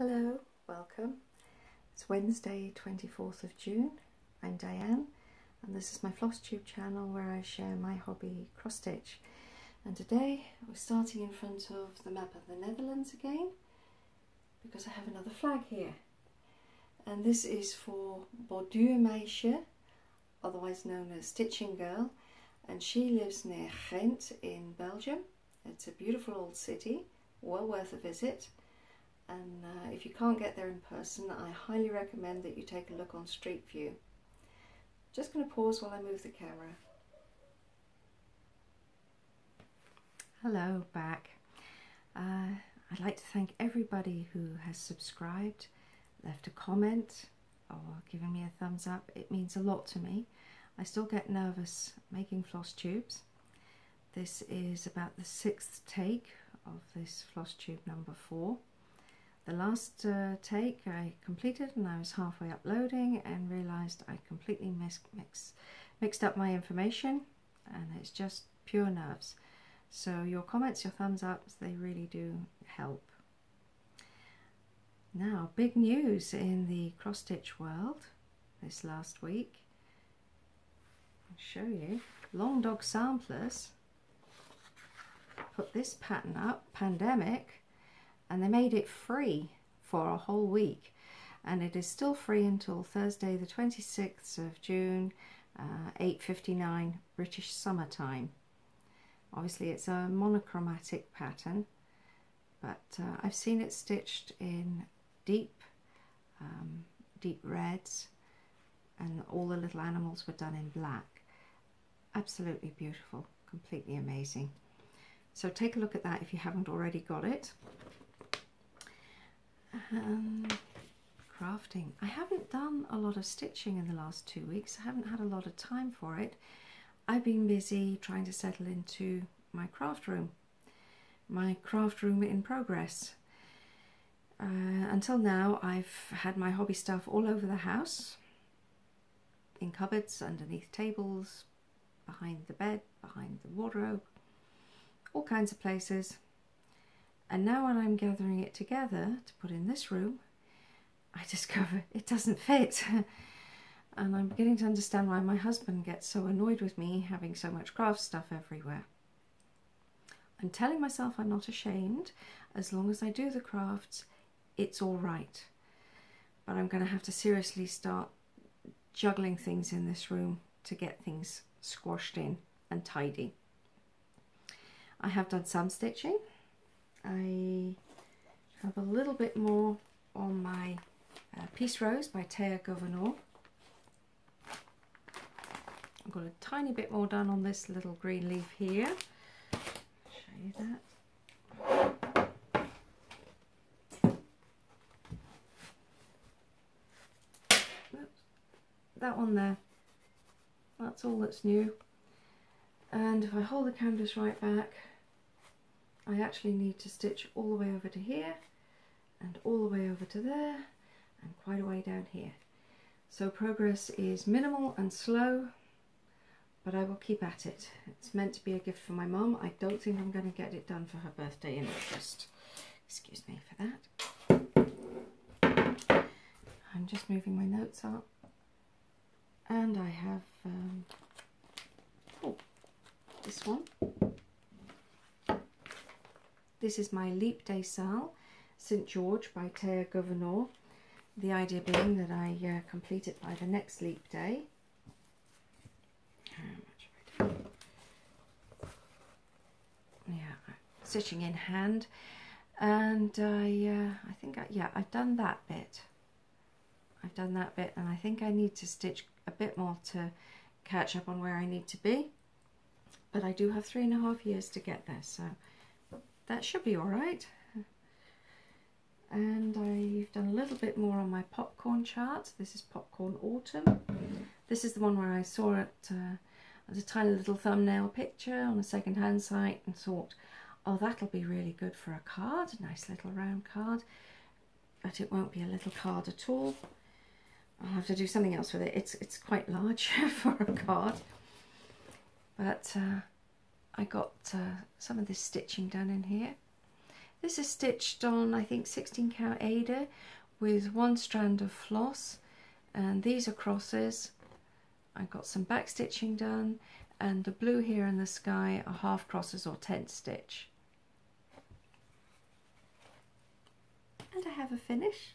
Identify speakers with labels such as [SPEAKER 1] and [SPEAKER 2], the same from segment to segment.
[SPEAKER 1] Hello, welcome. It's Wednesday 24th of June. I'm Diane and this is my Flosstube channel where I share my hobby cross stitch. And today we're starting in front of the map of the Netherlands again because I have another flag here. And this is for Borduurmeisje, otherwise known as Stitching Girl, and she lives near Gent in Belgium. It's a beautiful old city, well worth a visit. And if you can't get there in person, I highly recommend that you take a look on Streetview. Just going to pause while I move the camera. Hello, back. I'd like to thank everybody who has subscribed, left a comment, or given me a thumbs up. It means a lot to me. I still get nervous making floss tubes. This is about the 6th take of this floss tube number 4. The last take I completed and I was halfway uploading and realised I completely mixed up my information, and it's just pure nerves. So your comments, your thumbs ups, they really do help. Now, big news in the cross stitch world this last week. I'll show you. Long Dog Samplers put this pattern up, Pandemic, and they made it free for a whole week, and it is still free until Thursday the 26th of June, 8:59 British summertime. Obviously it's a monochromatic pattern, but I've seen it stitched in deep reds, and all the little animals were done in black. Absolutely beautiful, completely amazing. So take a look at that if you haven't already got it. Crafting. I haven't done a lot of stitching in the last 2 weeks. I haven't had a lot of time for it. I've been busy trying to settle into my craft room in progress. Until now I've had my hobby stuff all over the house, in cupboards, underneath tables, behind the bed, behind the wardrobe, all kinds of places. And now when I'm gathering it together to put in this room, I discover it doesn't fit. And I'm beginning to understand why my husband gets so annoyed with me having so much craft stuff everywhere. I'm telling myself I'm not ashamed. As long as I do the crafts, it's all right. But I'm going to have to seriously start juggling things in this room to get things squashed in and tidy. I have done some stitching. I have a little bit more on my Peace Rose by Thea Gouverneur. I've got a tiny bit more done on this little green leaf here. Show you that. Oops. That one there. That's all that's new. And if I hold the canvas right back, I actually need to stitch all the way over to here and all the way over to there and quite a way down here. So progress is minimal and slow, but I will keep at it. It's meant to be a gift for my mum. I don't think I'm going to get it done for her birthday in August. Excuse me for that. I'm just moving my notes up, and I have this one. This is my Leap Day Sal, St. George by Thea Gouverneur. The idea being that I complete it by the next leap day. How much have I done? Yeah, stitching in hand, and I think I've done that bit. I've done that bit, and I think I need to stitch a bit more to catch up on where I need to be. But I do have 3.5 years to get there, so that should be all right. And I've done a little bit more on my popcorn chart. This is Popcorn Autumn. This is the one where I saw it as a tiny little thumbnail picture on a second-hand site and thought, oh, that'll be really good for a card, a nice little round card. But it won't be a little card at all. I'll have to do something else with it. It's quite large for a card. But I got some of this stitching done in here. This is stitched on, I think, 16 count Ada with one strand of floss, and these are crosses. I've got some back stitching done, and the blue here in the sky are half crosses or tent stitch. And I have a finish.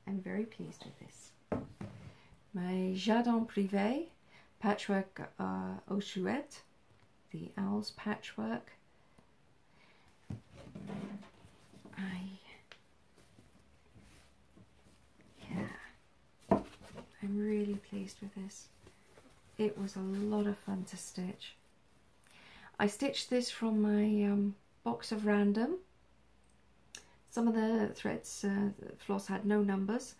[SPEAKER 1] I'm very pleased with this. My Jardin Prive, Patchwork aux Chouettes, the Owl's Patchwork. I'm really pleased with this. It was a lot of fun to stitch. I stitched this from my box of random. Some of the threads, the floss had no numbers,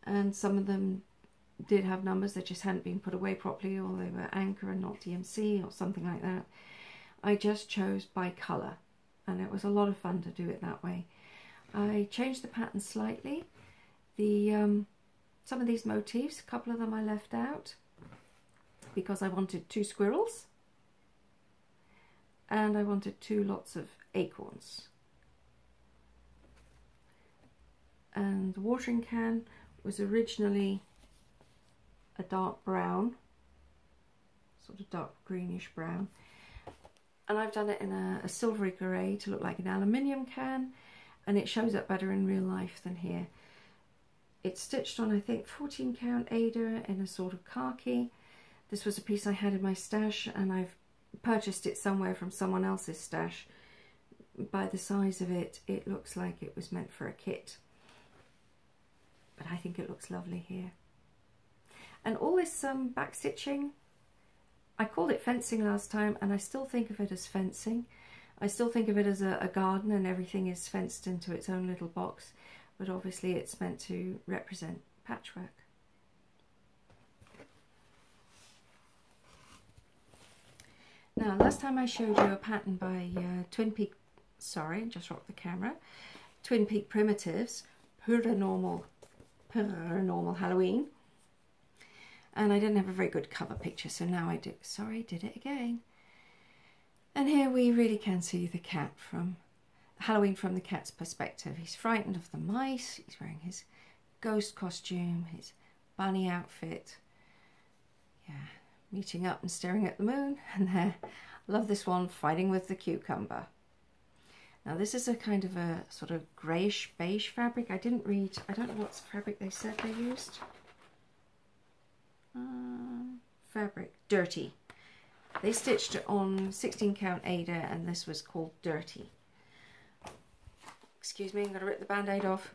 [SPEAKER 1] and some of them did have numbers that just hadn't been put away properly, or they were anchor and not DMC or something like that. I just chose by colour, and it was a lot of fun to do it that way. I changed the pattern slightly. Some of these motifs, a couple of them I left out because I wanted 2 squirrels and I wanted 2 lots of acorns. And the watering can was originally a dark brown, sort of dark greenish brown, and I've done it in a silvery grey to look like an aluminium can, and it shows up better in real life than here. It's stitched on, I think, 14 count Ada in a sort of khaki. This was a piece I had in my stash, and I've purchased it somewhere from someone else's stash. By the size of it, it looks like it was meant for a kit. But I think it looks lovely here. And all this back stitching, I called it fencing last time, and I still think of it as fencing. I still think of it as a garden, and everything is fenced into its own little box. But obviously it's meant to represent patchwork. Now, last time I showed you a pattern by Twin Peak, sorry, just rocked the camera, Twin Peak Primitives, Purranormal Halloween. And I didn't have a very good cover picture, so now I do. Sorry, did it again. And here we really can see the cat from Halloween from the cat's perspective. He's frightened of the mice, he's wearing his ghost costume, his bunny outfit. Yeah, meeting up and staring at the moon. And there, love this one, fighting with the cucumber. Now this is a kind of a sort of greyish beige fabric. I didn't read, I don't know what fabric they said they used. Fabric, Dirty. They stitched it on 16 count Ada, and this was called Dirty. Excuse me, I'm going to rip the band-aid off.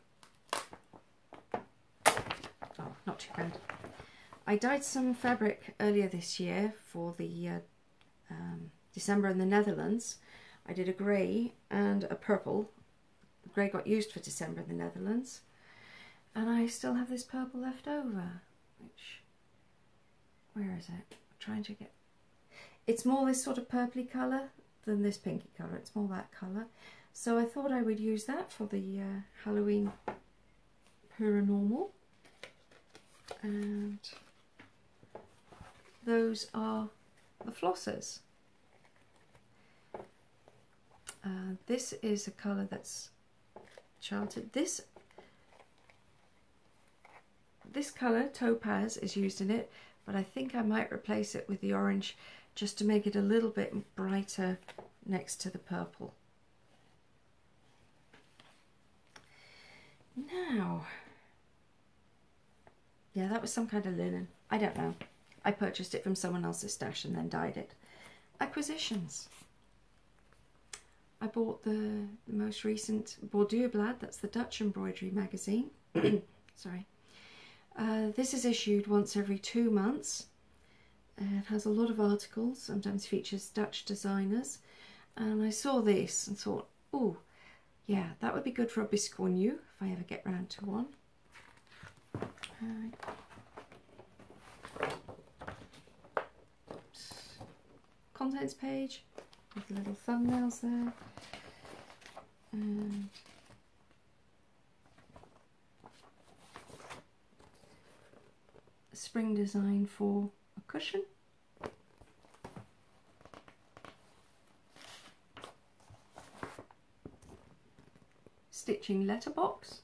[SPEAKER 1] Oh, not too bad. I dyed some fabric earlier this year for the December in the Netherlands. I did a grey and a purple. The grey got used for December in the Netherlands. And I still have this purple left over. Which, where is it? I'm trying to get... It's more this sort of purpley colour than this pinky colour. It's more that colour. So I thought I would use that for the Halloween Purranormal. And those are the flosses. This is a colour that's charted. This colour, topaz, is used in it, but I think I might replace it with the orange just to make it a little bit brighter next to the purple. Now, yeah, that was some kind of linen. I don't know. I purchased it from someone else's stash and then dyed it. Acquisitions. I bought the most recent Borduurblad, that's the Dutch embroidery magazine. Sorry. This is issued once every 2 months. It has a lot of articles, sometimes features Dutch designers. And I saw this and thought, oh, yeah, that would be good for a biscornu if I ever get round to one. Oops. Contents page with little thumbnails there. And a spring design for a cushion. matching letterbox.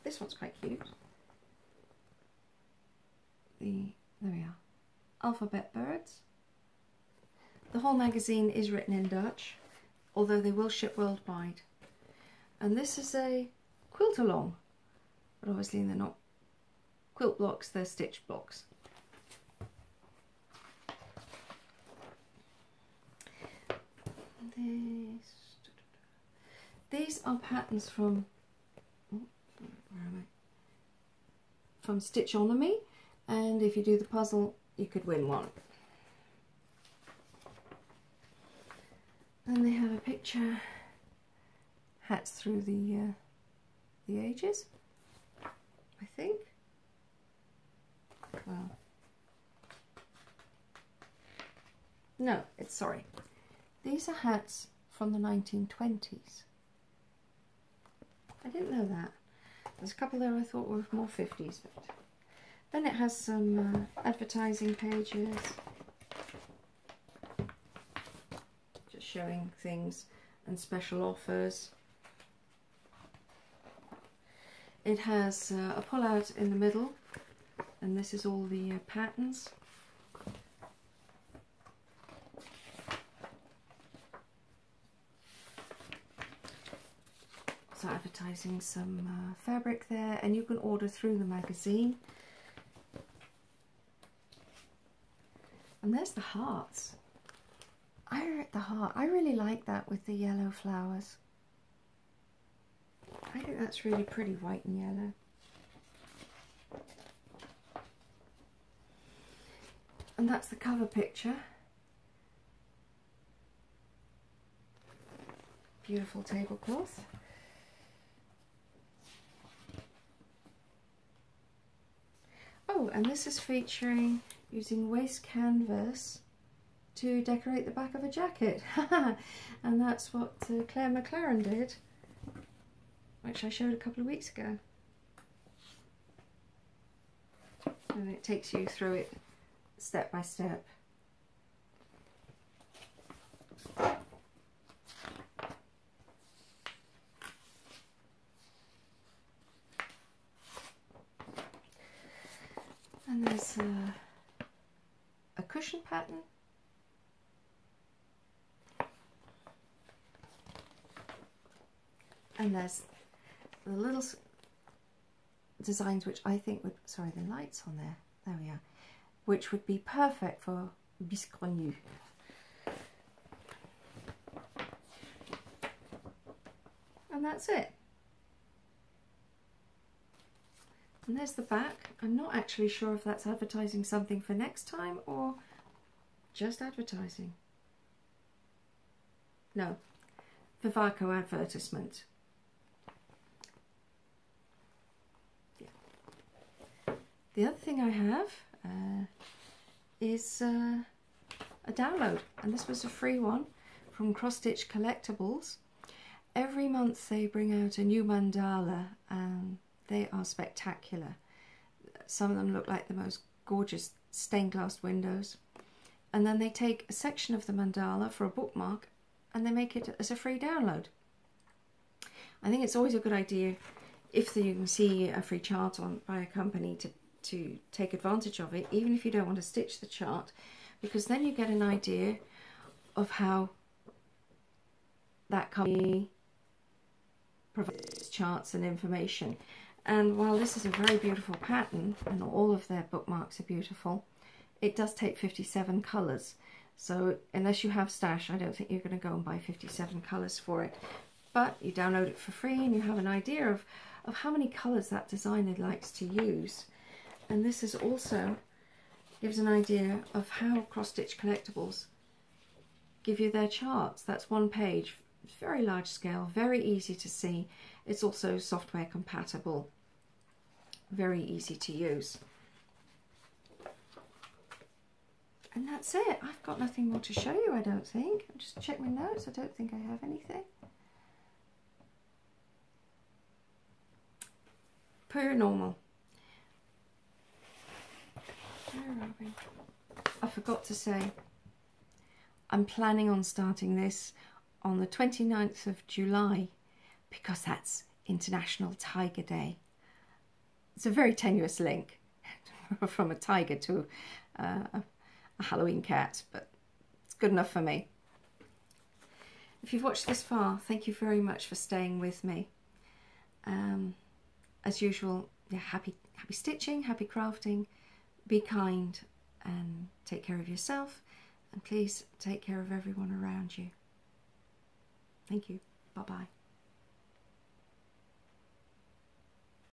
[SPEAKER 1] This one's quite cute. There we are. Alphabet birds. The whole magazine is written in Dutch, although they will ship worldwide. And this is a quilt along, but obviously they're not quilt blocks, they're stitch blocks. These are patterns from Stitchonomy, and if you do the puzzle you could win one. And they have a picture, hats through the ages, I think. Well, no, it's sorry. These are hats from the 1920s. I didn't know that. There's a couple there I thought were more 50s. But then it has some advertising pages, just showing things and special offers. It has a pull-out in the middle, and this is all the patterns. So advertising some fabric there, and you can order through the magazine. And there's the hearts. The heart. I really like that with the yellow flowers. I think that's really pretty, white and yellow. And that's the cover picture. Beautiful tablecloth. Oh, and this is featuring using waste canvas to decorate the back of a jacket. And that's what Claire McLaren did, which I showed a couple of weeks ago. And it takes you through it step by step. And there's a cushion pattern. And there's the little designs which I think would, sorry, the lights on there, there we are, which would be perfect for biscornu. And that's it. And there's the back. I'm not actually sure if that's advertising something for next time or just advertising. No, Vivaco advertisement. Yeah. The other thing I have is a download, and this was a free one from Cross Stitch Collectibles. Every month they bring out a new mandala, and they are spectacular. Some of them look like the most gorgeous stained glass windows. And then they take a section of the mandala for a bookmark and they make it as a free download. I think it's always a good idea, if you can see a free chart on by a company, to take advantage of it, even if you don't want to stitch the chart, because then you get an idea of how that company provides charts and information. And while this is a very beautiful pattern, and all of their bookmarks are beautiful, it does take 57 colours. So unless you have stash, I don't think you're going to go and buy 57 colours for it. But you download it for free and you have an idea of how many colours that designer likes to use. And this is also gives an idea of how Cross Stitch Collectibles give you their charts. That's one page, very large scale, very easy to see. It's also software compatible, very easy to use. And that's it. I've got nothing more to show you, I don't think. I'll just check my notes. I don't think I have anything. Purranormal. Where are we? I forgot to say, I'm planning on starting this on the 29th of July because that's International Tiger Day. It's a very tenuous link from a tiger to a Halloween cat, but it's good enough for me. If you've watched this far, thank you very much for staying with me. As usual, yeah, happy stitching, happy crafting, be kind and take care of yourself, and please take care of everyone around you. Thank you. Bye-bye.